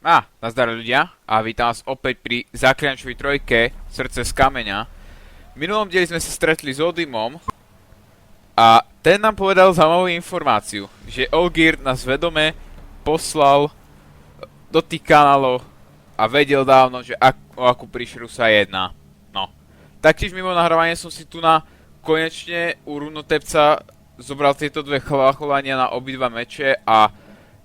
Nazdar ľudia a vítam vás opäť pri Zaklínačovi trojke Srdce z kameňa. V minulom dieli sme sa stretli s Odimom a ten nám povedal zaujímavú informáciu, že Olgír nás vedome poslal do tých kanálov a vedel dávno, že o akú príšeru sa jedná. No. Taktiež mimo nahrávania som si tu konečne u runotepca zobral tieto dve chlachovania na obidva meče a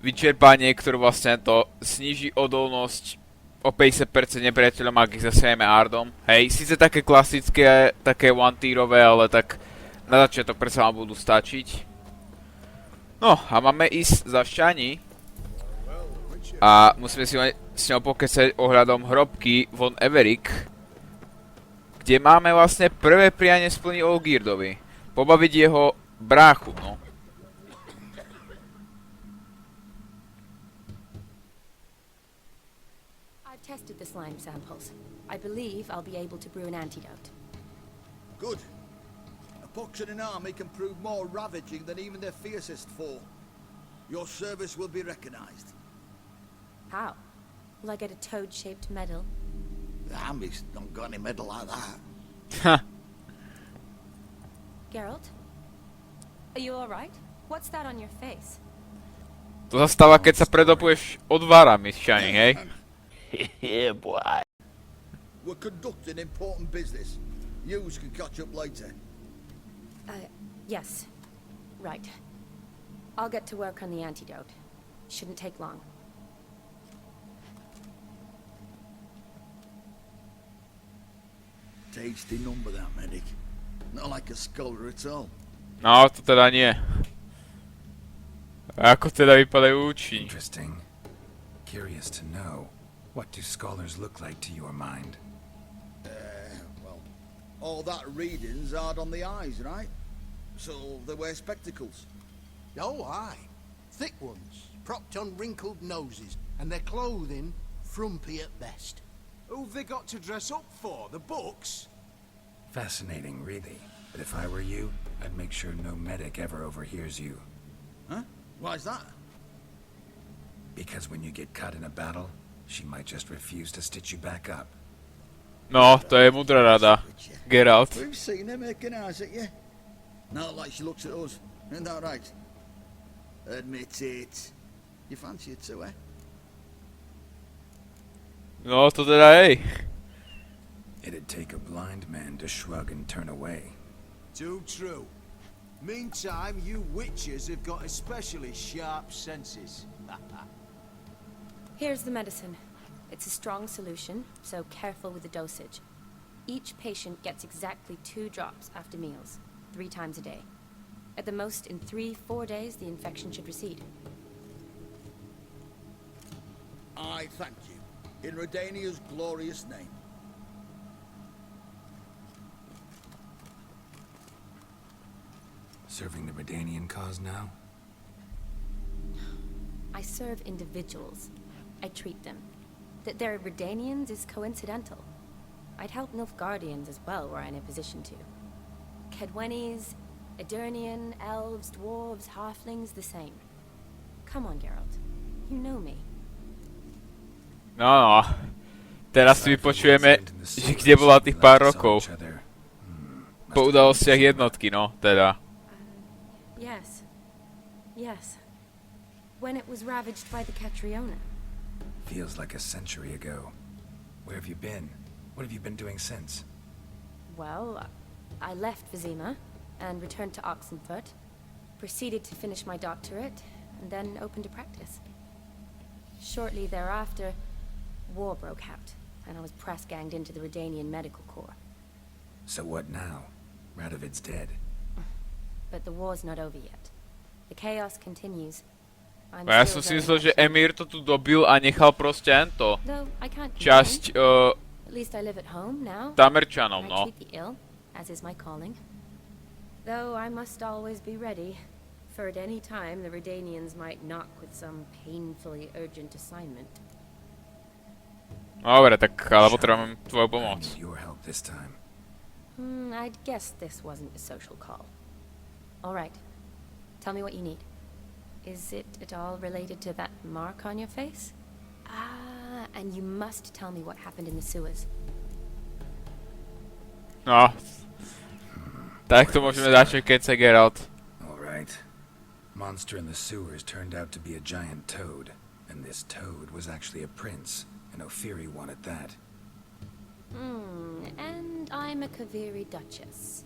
vyčerpanie, ktoré vlastne to sníži odolnosť o 50% nepriateľom, ak ich zasejeme ardom. Hej, síce také klasické, také one-tierové, ale tak na začiatok predsa vám budú stačiť. No, a máme ísť za Shani a musíme si s ňou pokecať ohľadom hrobky von Everecov, kde máme vlastne prvé prianie splniť Olgírdovi. Pobaviť jeho bráchu, no. Tested the slime samples. I believe I'll be able to brew an antidote. Good. A pox in an army can prove more ravaging than even their fiercest foe. Your service will be recognized. How? Will I get a toad-shaped medal? The army's not got any medal like that. Geralt? Are you alright? What's that on your face? To zastáva, keď sa predopuješ odvárami, Shani, hej? Yeah, boy. We're conducting important business. Yous can catch up later. Yes. Right. I'll get to work on the antidote. Shouldn't take long. Tasty number, that medic. Not like a scholar at all. No, to teda nie. A ako teda vypadajú účni? Interesting. Curious to know. What do scholars look like to your mind? Well, all that reading's hard on the eyes, right? So they wear spectacles. Oh, aye. Thick ones, propped on wrinkled noses, and their clothing frumpy at best. Who've they got to dress up for? The books? Fascinating, really. But if I were you, I'd make sure no medic ever overhears you. Huh? Why's that? Because when you get caught in a battle, she might just refuse to stitch you back up. No, to je múdra rada, Geralt. We've seen her making eyes at you. Not like she looks at us. Isn't that right? Admit it. You fancy it too, eh? No, to teda hej. It'd take a blind man to shrug and turn away. Too true. Meantime, you witches have got especially sharp senses. Here's the medicine. It's a strong solution, so careful with the dosage. Each patient gets exactly 2 drops after meals, 3 times a day. At the most, in 3-4 days, the infection should recede. I thank you. In Redania's glorious name. Serving the Redanian cause now? I serve individuals. I treat them. That they're Redanians is coincidental. I'd help Nilfgaardians as well were I in a position to. Kedwenis, Edirnian, elves, dwarves, halflings, the same. Come on, Geralt. You know me. No. Teraz si vypočujeme, že kde bola tých pár rokov. Po udalostiach jednotky, no, teda. Yes. Yes. When it was ravaged by the Catriona. Feels like a century ago. Where have you been? What have you been doing since? Well, I left Vizima and returned to Oxenfurt, proceeded to finish my doctorate, and then opened a practice. Shortly thereafter, war broke out, and I was press-ganged into the Redanian Medical Corps. So what now? Radovid's dead. But the war's not over yet. The chaos continues. Ja som si myslel, že Emír to tu dobil a nechal proste to. Časť Tamerčanom, no. As is my calling. Though I must always be ready, for at any time the Redanians might knock with some painfully urgent assignment. Dobre, tak ale potrebujem tvoju pomoc. I'd guess this wasn't a social call. All right. Tell me what you need. Is it at all related to that mark on your face? Ah, And you must tell me what happened in the sewers. No. Tak to môžeme začať, keď sa Geralt. All right. Monster in the sewers turned out to be a giant toad, and this toad was actually a prince, and Ophiri wanted that. And I'm a Kaviri duchess.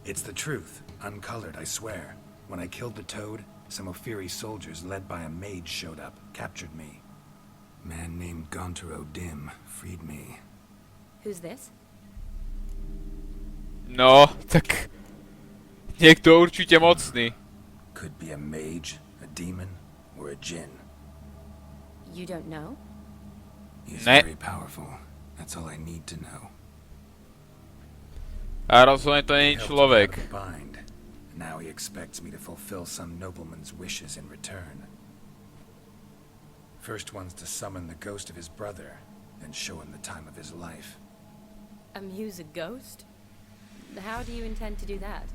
It's the truth, uncolored, I swear. When I killed the toad, some Ophiri soldiers led by a mage showed up, captured me. Man named Gontaro Dim freed me. Who's this? No, tak... Niekto určite mocný. Could be a mage, a demon, or a djinn. You don't know? He's Ne. very powerful. That's all I need to know. A rozhodne to nie je Helped me out človek. of the bind. Now he expects me to fulfill some nobleman's wishes in return. First one's to summon the ghost of his brother, and show him the time of his life. Amuse a ghost? How do you intend to do that?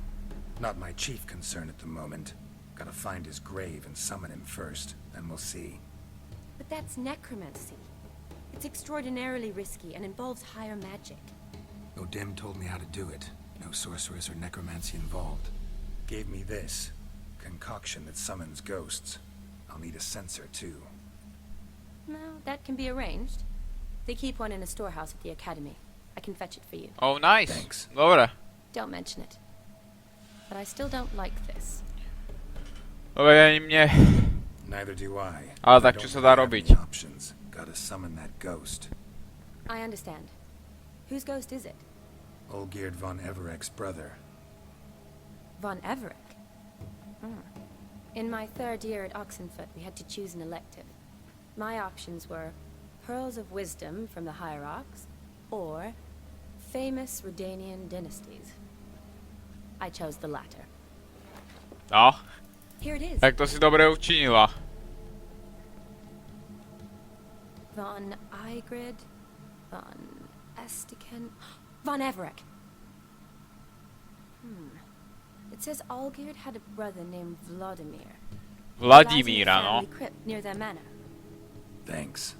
Not my chief concern at the moment. Gotta find his grave and summon him first, then we'll see. But that's necromancy. It's extraordinarily risky and involves higher magic. Odim told me how to do it. No sorceress or necromancy involved. Gave me this concoction that summons ghosts. I'll need a censer too. No, that can be arranged. They keep one in a storehouse at the academy. I can fetch it for you. Oh, nice. Thanks. Dobre. Don't mention it. But I still don't like this. Dobre, ani mne. Neither do I. Ale I tak čo don't sa dá have robiť? any options. Gotta summon that ghost. I understand. Whose ghost is it? Olgierd von Everec's brother. Von Everec? In my third year at Oxenfoot, we had to choose an elective. My options were Pearls of Wisdom from the Hierarchs, or Famous Redanian Dynasties. I chose the latter. No, Here it is. tak to si dobre učinila. Von Igrid, Von Estiken, Von Everec. It says Olgierd had a brother named Vladimír. Vladimíra, Lies in a no. family crypt near their manor. Thanks.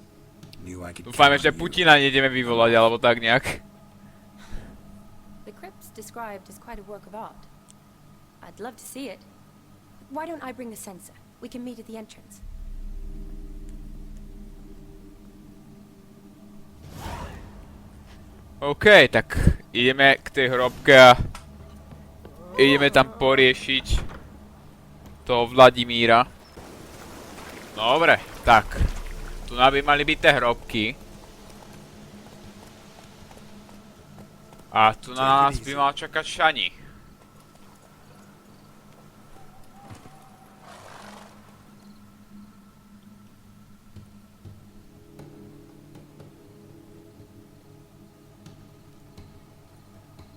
Knew I could Dúfajme, count že on you. Putina nejdeme vyvolať, alebo tak nejak. The crypt's described as quite a work of art. I'd love to see it. Why don't I bring the censer? We can meet at the entrance. OK, tak ideme k tej hrobke a ideme tam poriešiť toho Vladimíra. Dobre, tak. Tu by mali byť tie hrobky. A tu na nás by mal čakať Shani.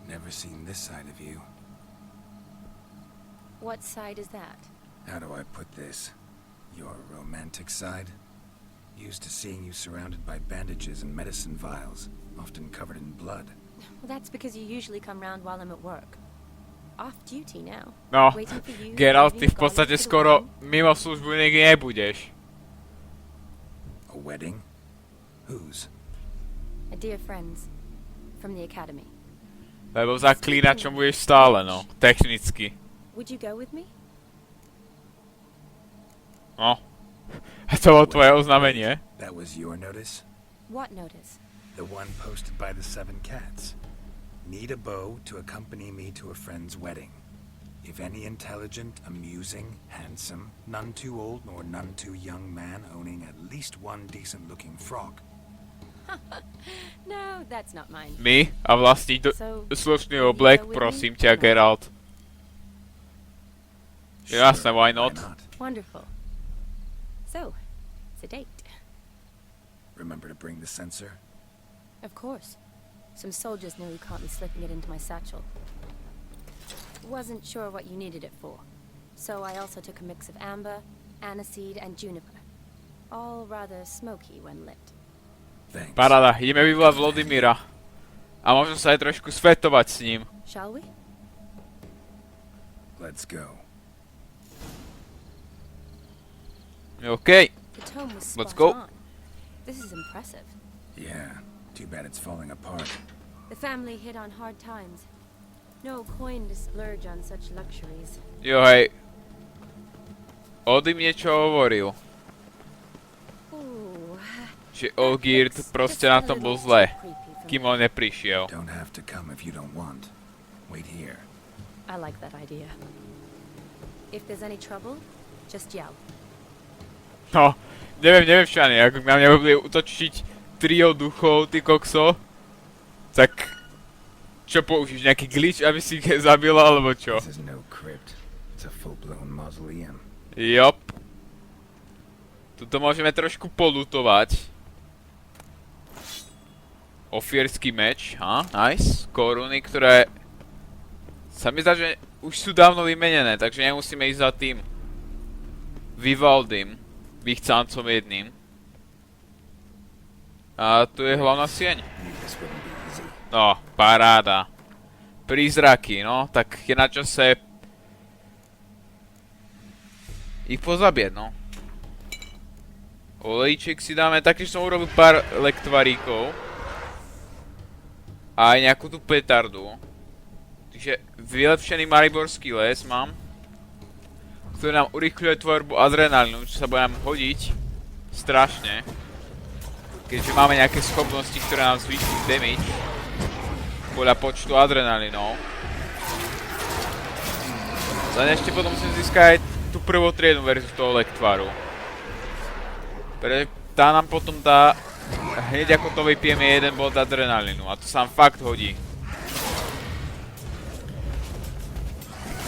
Never seen this side of you. What side is that? How do I put this? Your romantic side? Used to seeing you surrounded by bandages and medicine vials, often covered in blood. Well, that's because you usually come round while I'm at work. Off duty now. No, Waiting for you, Geralt, ty leaving v podstate Garland to the skoro wedding. mimo službu nikdy nebudeš. A wedding? Whose? A dear friends from the academy. Lebo zaklínačom budeš stále, no. Technicky. Would you go with me? No. A to bolo tvoje oznámenie? That was your notice? What notice? The one posted by the 7 cats. Need a beau to accompany me to a friend's wedding. If any intelligent, amusing, handsome, none too old nor none too young man owning at least one decent-looking frock. No, that's not mine. My a vlastní So, slušný will you oblek, go with prosím me ťa, or not? Geralt. Jasné, why not? Wonderful. So, it's a date. Remember to bring the censer? Of course. Some soldiers nearly caught me slipping it into my satchel. Wasn't sure what you needed it for. So I also took a mix of amber, aniseed, and juniper. All rather smoky when lit. Thanks. Paráda, ideme vyvolať Vladimíra. A možno sa aj trošku svetovať s ním. Shall we? Let's go. OK. The tome was Let's spot go. on. This is impressive. Yeah, too bad it's falling apart. The family hit on hard times. No coin to splurge on such luxuries. Jo, hej. Odym niečo hovoril. Ooh, Že Olgierd proste na tom bol zle, kým on neprišiel. Don't have to come if you don't want. Wait here. I like that idea. If there's any trouble, just yell. No, neviem, Shani, ako na mňa bude utočiť trio duchov, ty kokso. Tak, čo použíš, nejaký glitch, aby si ich zabila, alebo čo? This is no crypt. It's a full-blown mausoleum. Jop. Tuto môžeme trošku polutovať. Ofierský meč, nice. Koruny, ktoré sa mi zdá, že už sú dávno vymenené, takže nemusíme ísť za tým Vivaldym, vychcáncom jedným. A tu je hlavná sieň. No, paráda. Prízraky, no, tak je na čase ich pozabieť, no. Olejček si dáme, taktiež som urobil pár lektvaríkov. A aj nejakú tú petardu. Takže vylepšený mariborský les mám, ktorý nám urýchľuje tvorbu adrenalínu, čo sa bude nám hodiť strašne. Keďže máme nejaké schopnosti, ktoré nám zvýšujú damage podľa počtu adrenalínov. Len ešte potom musím získať aj tú prvotriednu verziu toho lektvaru. Pretože tá nám potom dá, hneď ako to vypijeme, jeden bod adrenalínu a to sa nám fakt hodí.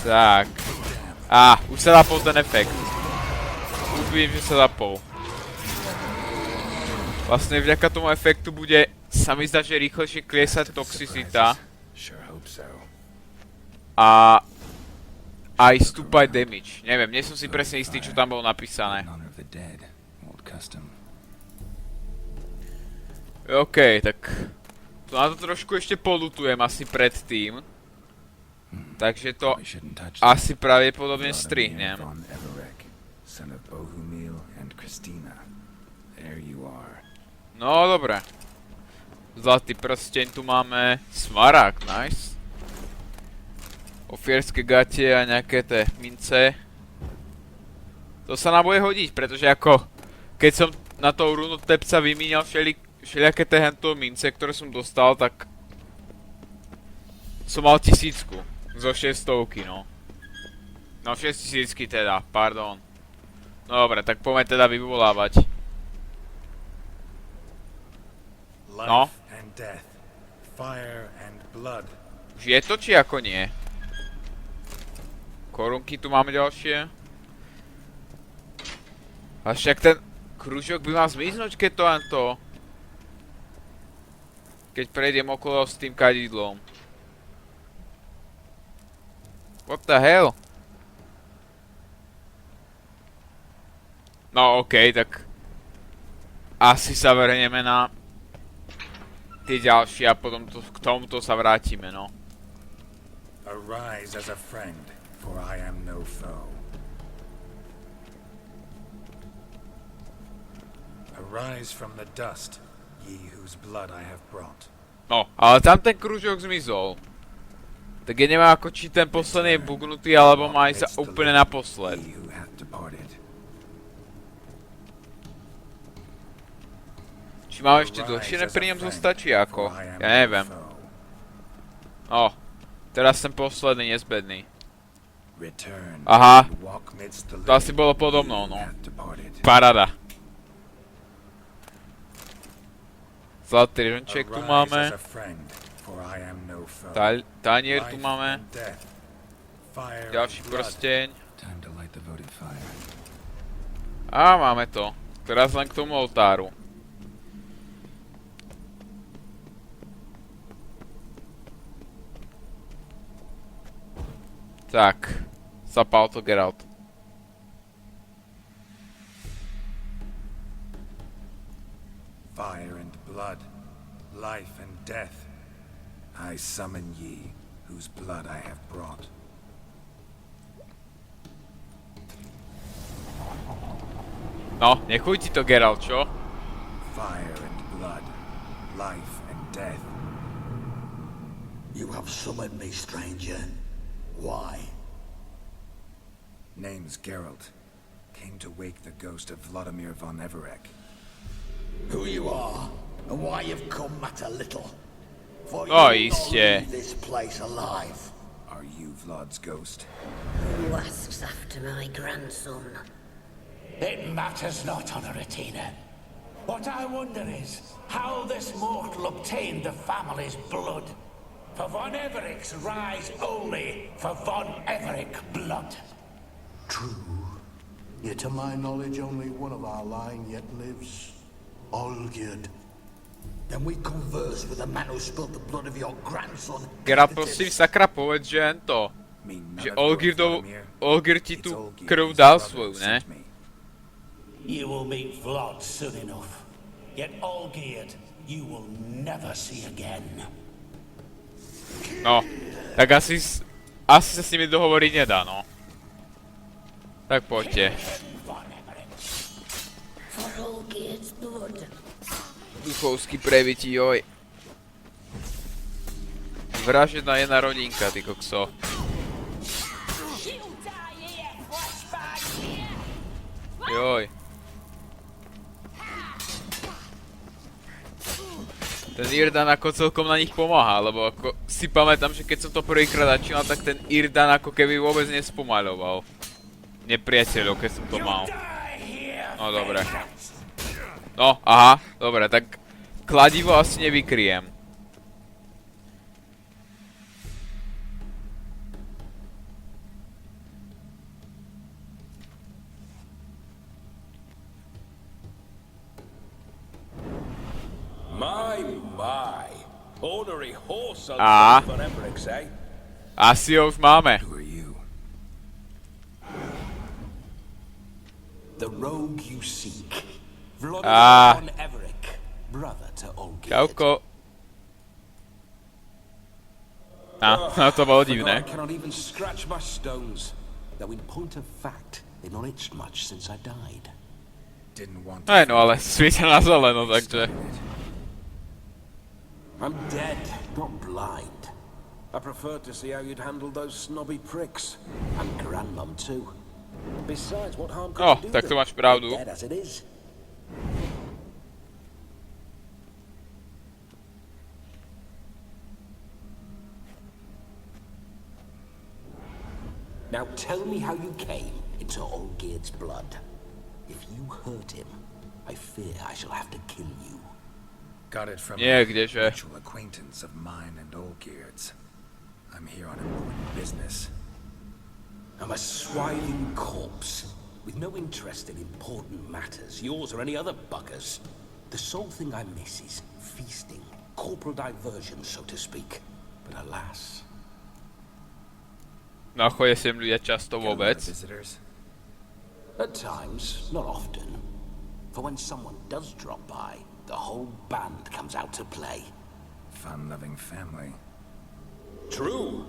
Tak. Už sa zapol ten efekt. Už vidím, že sa zapol. Vlastne vďaka tomu efektu bude, sa mi zdá, že rýchlejšie klesať toxicita. A aj stúpať damage. Neviem, nie som si presne istý, čo tam bolo napísané. OK, tak to na to trošku ešte polutujem asi predtým. Takže to asi pravdepodobne strihnem. No dobre. Zlatý prsteň, tu máme smaragd, nice. Ofierské gate a nejaké tie mince. To sa nám bude hodiť, pretože ako keď som na toho runotepca vymíňal všelijaké tie hento mince, ktoré som dostal, tak som mal 1000 zo 600, no. No 6000 teda, pardon. No dobre, tak poďme teda vyvolávať. No. Už je to, či ako nie? Korunky tu máme ďalšie. A však ten kružok by mal zmiznúť, keď to len to. Keď prejdem okolo s tým kadidlom. What the hell? No okej, tak asi sa vrhneme na tie ďalšie a potom k tomuto sa vrátime, no. Arise as a friend, for I am no foe. Arise from the dust, ye whose blood I have brought. No, ale tam ten kružok zmizol. Tak je neviem ako či ten posledný je bugnutý, alebo má ísť úplne naposled. Či mám ešte dlhšie pri ňom zostať, či ako? Ja neviem. No, teraz ten posledný nezbedný. Aha, to asi bolo podo mnou, no. Paráda. Zlatý hrnček tu máme. Tanier tu máme. Ďalší prsteň. A máme to. Teraz len k tomu oltáru. Tak. Zapál to Geralt. Fire and blood, life and death. I summon ye, whose blood I have brought. No, nechuj ti to, Geralt, čo? Fire and blood, life and death. You have summoned me, stranger. Why? Name's Geralt. Came to wake the ghost of Vladimír von Everecov. Who you are, and why you've come matter little. For you O, will not iście. leave this place alive. Are you Vlad's ghost? Who asks after my grandson? It matters not, Honoratina. What I wonder is how this mortal obtained the family's blood. For von Everec's rise only for von Everec blood. True. Yet to my knowledge, only one of our line yet lives. Olgierd. Then we converse with the man who spilled the blood of your grandson. Geralt, prosím, sakra, povedz, že jen to. Mean none Že of your Vladimír? Olgierd ti It's tu Olgierd, krv his dal brother, svoju, ne? sent me. You will meet Vlad soon enough. Yet Olgierd, you will never see again. No, tak asi sa s nimi dohovoriť nedá, no. Tak poďte. Von Everec. For Olgierd's blood. Duchovský prevití, joj. Vražedná jedna rodinka, ty kokso. Joj. Ten Irdan ako celkom na nich pomáha, lebo ako si pamätám, že keď som to prvýkrát začínal, tak ten Irdan ako keby vôbec nespomaľoval nepriateľov, keď som to mal. No dobre. No, aha, dobre, tak kladivo asi nevykryjem. My. Ornery horse Ah. von Everec, eh? Asi ho už máme. Who are you? The rogue you seek. Vladimír Ah. von Everec, brother to Olgierd. Čauko. No to bolo Forgot divné. I cannot even scratch my stones. Though in point of fact, they've not itched much since I died. Didn't want to. Hej, no ale svietia na zeleno, takže... I'm dead, not blind. I preferred to see how you'd handle those snobby pricks. And grandmum too. Besides, what harm could Oh, you do tak to them? máš pravdu. Dead as it is. Now tell me how you came into Olgierd's blood. If you hurt him, I fear I shall have to kill you. Got it from Nie, a kdeže. mutual acquaintance of mine and Olgierd's. I'm here on important business. I'm a swiving corpse, with no interest in important matters, yours or any other buggers. The sole thing I miss is feasting, corporal diversion, so to speak. But alas, No chodí sem ľudia často Get a lot of vôbec. visitors. at times, not often. For when someone does drop by, the whole band comes out to play. Fun-loving family. True.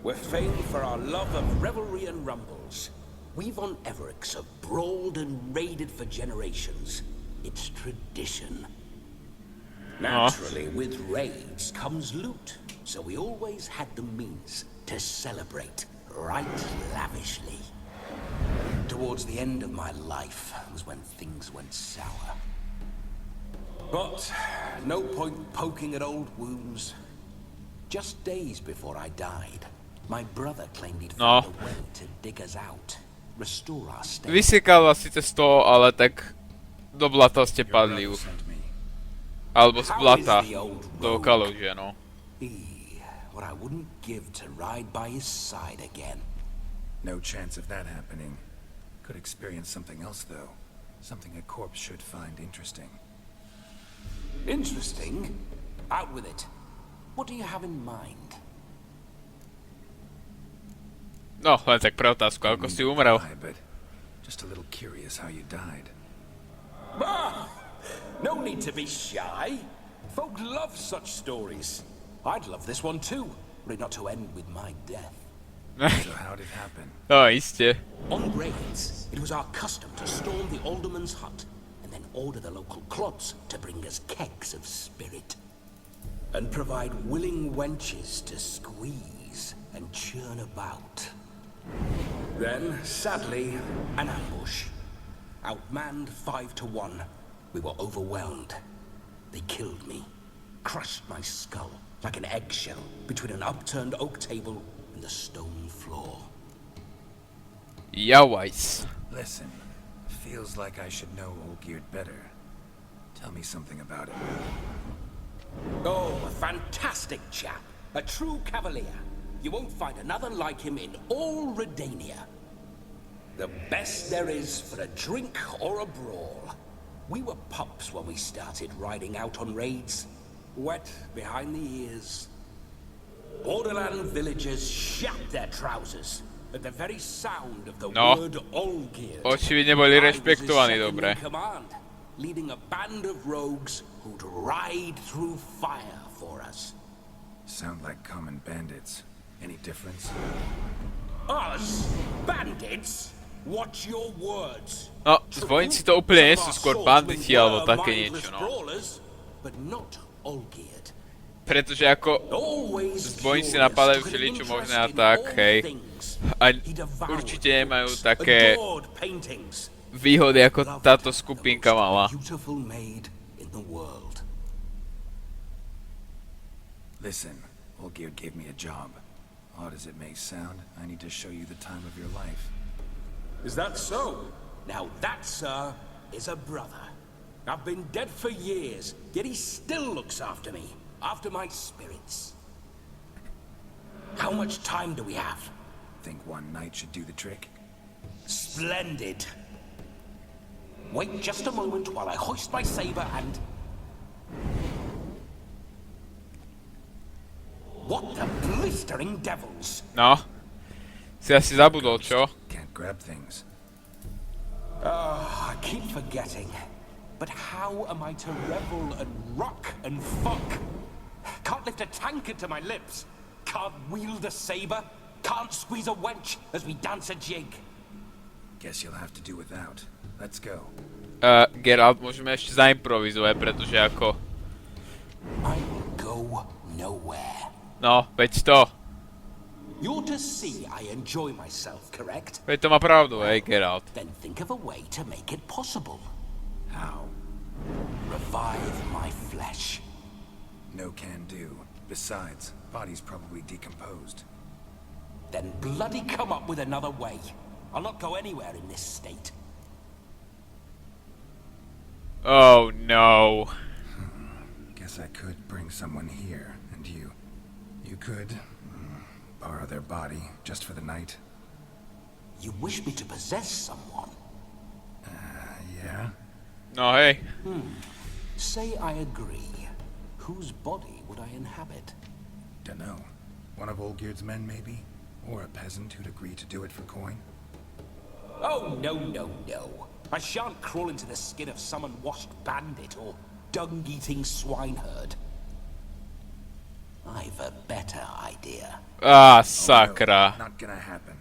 We're famed for our love of Revelry and rumbles. We von Everecs have brawled and raided for generations. It's tradition. Naturally, with raids comes loot, so we always had the means to celebrate right lavishly. Towards the end of my life was when things went sour. But no point poking at old wounds. Just days before I died, my brother claimed he'd No. found a way to dig us out, restore our state. Vysekal vás síce z toho, ale tak do blata ste Your padli brother už. sent me. Alebo z How blata is the old do rogue? kaluže, no. What I wouldn't give to ride by his side again. No chance of that happening. Could experience something else, though. Something a corpse should find interesting. Interesting? Out with it. What do you have in mind? No, len tak pre otázku, ako si umrel. But just a little curious how you died. No need to be shy. Folk love such stories. I'd love this one too, were it not to end with my death. So how'd it happen? No, iste. On raids, it was our custom to storm the alderman's hut, and then order the local clods to bring us kegs of spirit. And provide willing wenches to squeeze and churn about. Then, sadly, an ambush. Outmanned 5-1, we were overwhelmed. They killed me, crushed my skull like an eggshell between an upturned oak table and the stone floor. Jawajs. Listen, feels like I should know Olgierd better. Tell me something about him. Oh, a fantastic chap. A true cavalier. You won't find another like him in all Redania. The best there is for a drink or a brawl. We were pups when we started riding out on raids. Wet behind the ears. Borderland villagers shat their trousers at the very sound of the word Olgierd. Očividne boli rešpektovaní dobre. Leading a band of rogues who'd ride through fire for us. Sound like common bandits. Any difference? Us? Bandits? Watch your words. No, zbojníci to úplne nie sú skôr banditi alebo také niečo, no. But not Olgierd. Pretože ako zbojníci napadajú všeličo možné a tak, hej. A určite nemajú také výhody, ako táto skupinka mala. Listen, Olgierd gave me a job. Odd as it may sound, I need to show you the time of your life. Is that so? Now that, sir, is a brother. I've been dead for years, yet he still looks after me, after my spirits. How much time do we have? Think one night should do the trick? Splendid. Wait just a moment while I hoist my saber and... What the blistering devils? No. Si asi zabudol, čo? Can't grab things. I keep forgetting. But how am I to revel and rock and fuck? Can't lift a tankard to my lips. Can't wield a saber. Can't squeeze a wench as we dance a jig. Guess you'll have to do without. Let's go. Geralt, môžeme ešte zaimprovizovať, pretože ako... I will go nowhere. No, veď to. You're to see I enjoy myself, correct? Veď to má pravdu, hej, Geralt. Then think of a way to make it possible. How? Revive my flesh. No can do. Besides, body's probably decomposed. Then bloody come up with another way. I'll not go anywhere in this state. Oh no. Guess I could bring someone here, and you. You could borrow their body just for the night. You wish me to possess someone? Yeah? No, hej. Say I agree. Whose body would I inhabit? Dunno. One of Olgierd's men, maybe? Or a peasant who'd agree to do it for coin? Oh, no, no, no. I shan't crawl into the skin of some unwashed bandit or dung-eating swineherd. I've a better idea. Á, sakra. No, not gonna happen.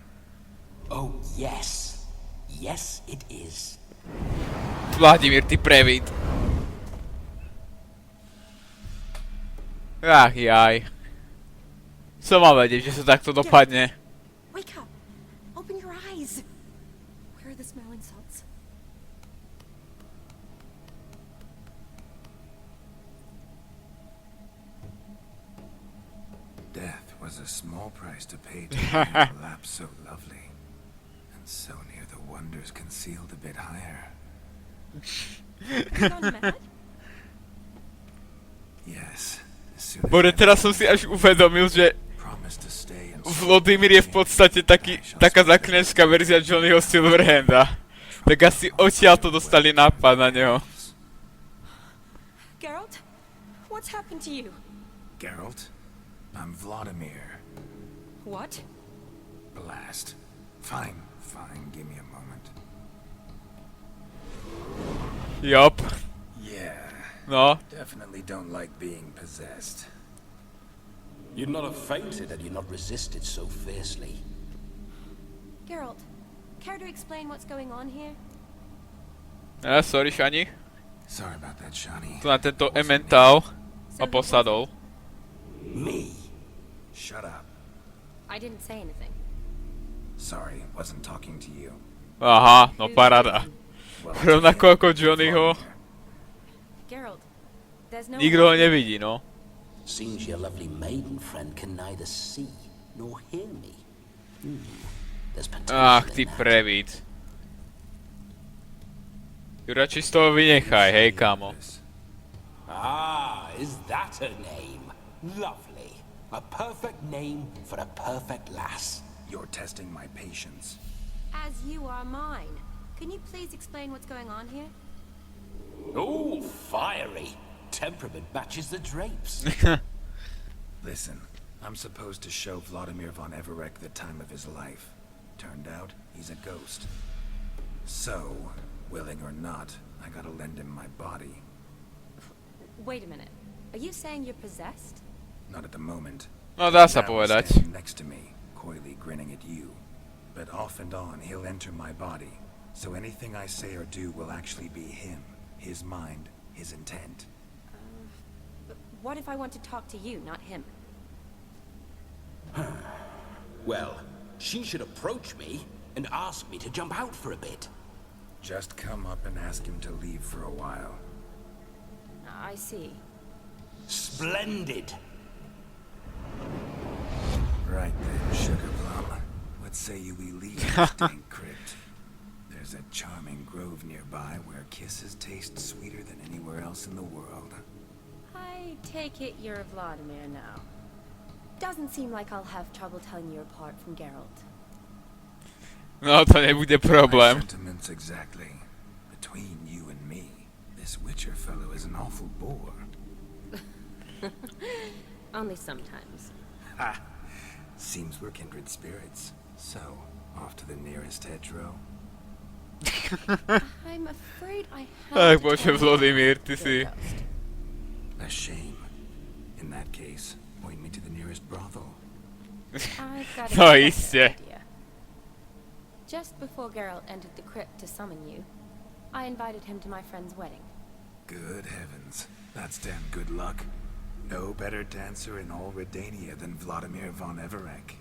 Oh, yes. Yes, it is. Vladimír, ty previd. Ach jaj. Som mal vedieť, že sa takto dopadne. Wake up! Open your eyes! Where are the smelling salts? Death was a small price to pay to find a lap so lovely, and so near the wonders concealed a bit higher. Gone mad? Yes. Bore, teraz som si až uvedomil, že Vladimír je v podstate taká zaklinačská verzia Johnnyho Silverhanda. Tak asi odtiaľ to dostali nápad na neho. Geralt? What's happened to you? Geralt? I'm Vladimír. What? Blast. Fine, give me a moment. Yup. Yeah. No. Definitely don't like being possessed. You'd not have fainted had you not resisted so fiercely. Geralt, care to explain what's going on here? Sorry, Shani. Sorry about that, Shani. Tu na tento ementál ma posadol. Me? Shut up. I didn't say anything. Sorry, wasn't talking to you. Aha, no paráda. Well, Rovnako ako Johnnyho. Geralt, there's no Nikto ho nevidí, no. Seems your lovely maiden friend can neither see nor hear me. There's potential Ach, ty in that. previd. Ju radšej z toho vynechaj, hej, kámo. Ah, is that a name? Lovely. A perfect name for a perfect lass. You're testing my patience. As you are mine. Can you please explain what's going on here? Oh, fiery. Temperament matches the drapes. Listen, I'm supposed to show Vladimír von Everecov the time of his life. Turned out, he's a ghost. So, willing or not, I gotta lend him my body. Wait a minute. Are you saying you're possessed? Not at the moment. No, dá sa Now he's povedať. standing next to me, coyly grinning at you. But off and on, he'll enter my body. So anything I say or do will actually be him. His mind, his intent. But what if I want to talk to you, not him? Well, she should approach me and ask me to jump out for a bit. Just come up and ask him to leave for a while. I see. Splendid. Right then, Sugar Plum. What say you we leave this dank crypt? There's a charming grove nearby where kisses taste sweeter than anywhere else in the world. I take it you're Vladimír now. Doesn't seem like I'll have trouble telling you apart from Geralt. No, to nebude My problém. sentiments exactly. Between you and me, this Witcher fellow is an awful bore. Only sometimes. Ha! Seems we're kindred spirits. So, off to the nearest hedgerow. I'm afraid I Ach have to bože, tell you Vladimír, ty you're si... a ghost. A shame. In that case, point me to the nearest brothel. I've got a No, better iste. idea. Just before Geralt entered the crypt to summon you, I invited him to my friend's wedding. Good heavens. That's damn good luck. No better dancer in all Redania than Vladimír von Everecov.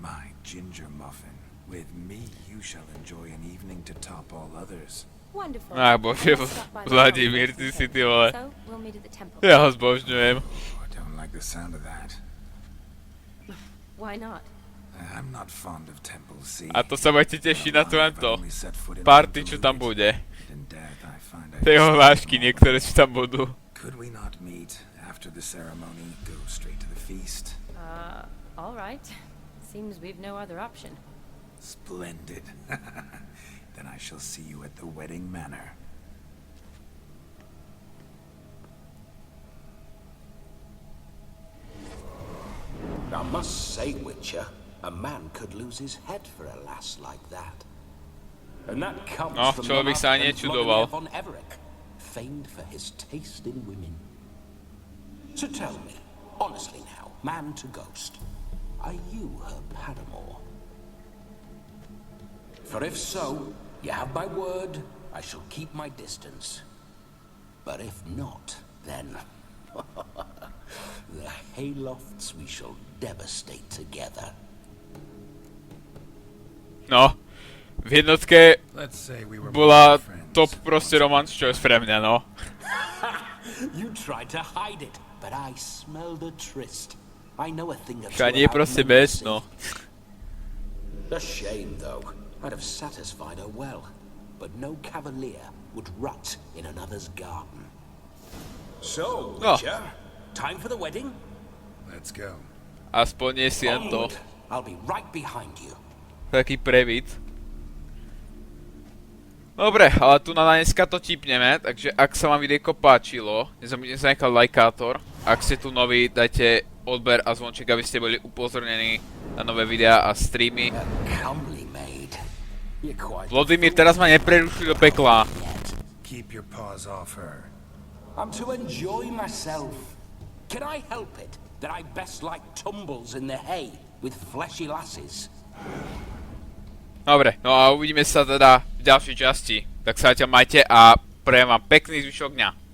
My ginger muffin. With me, you shall enjoy an evening to top all others. Wonderful. Ach bože, I will stop by the Vladimír, temple ty this si ty evening, vole. So, we'll meet at the temple. Ja ho zbožňujem. Oh, I don't like the sound of that. Why not? I'm not fond of temples, see? A to sa budete tešiť na to, Alive, to I've only set foot in party, one čo to tam lose bude. it. In death, I find I Tie jeho just- vášky niektoré, čo tam budú. Could we not meet after the ceremony? Go straight to the feast. All right. Seems we've no other option. Splendid. Then I shall see you at the wedding manor. I must say, Witcher, a man could lose his head for a lass like that. And that comes No, from človek none sa other than nečudoval. Vladimír von Everecov, famed for his taste in women. So tell me, honestly now, man to ghost, are you her paramour? For if so, you have my word, I shall keep my distance. But if not, then the haylofts we shall devastate together. No, v jednotke Let's say we were bola friends. top proste romance choice pre mňa, no. You tried to hide it, but I smelled a tryst. I know a thing or two Shani je about proste men, you best, see. no. A shame, though. I'd have satisfied her well, but no cavalier would rut in another's garden. So, No. Witcher, time for the wedding? Let's go. Aspoň nie si len to. Onward. I'll be right behind you. Taký previd. Dobre, ale tu na dneska to tipneme, takže ak sa vám videjko páčilo, nezabudnite zanechať lajkátor. Ak ste tu noví, dajte odber a zvonček, aby ste boli upozornení na nové videá a streamy. A comely maid. You're quite Vladimír, teraz ma neprerušuj do pekla. yet. Keep your paws off her. I'm to enjoy myself. Can I help it that I best like tumbles in the hay with fleshy lasses? Dobre, no a uvidíme sa teda v ďalšej časti. Tak sa zatiaľ majte a Prajem vám pekný zvyšok dňa.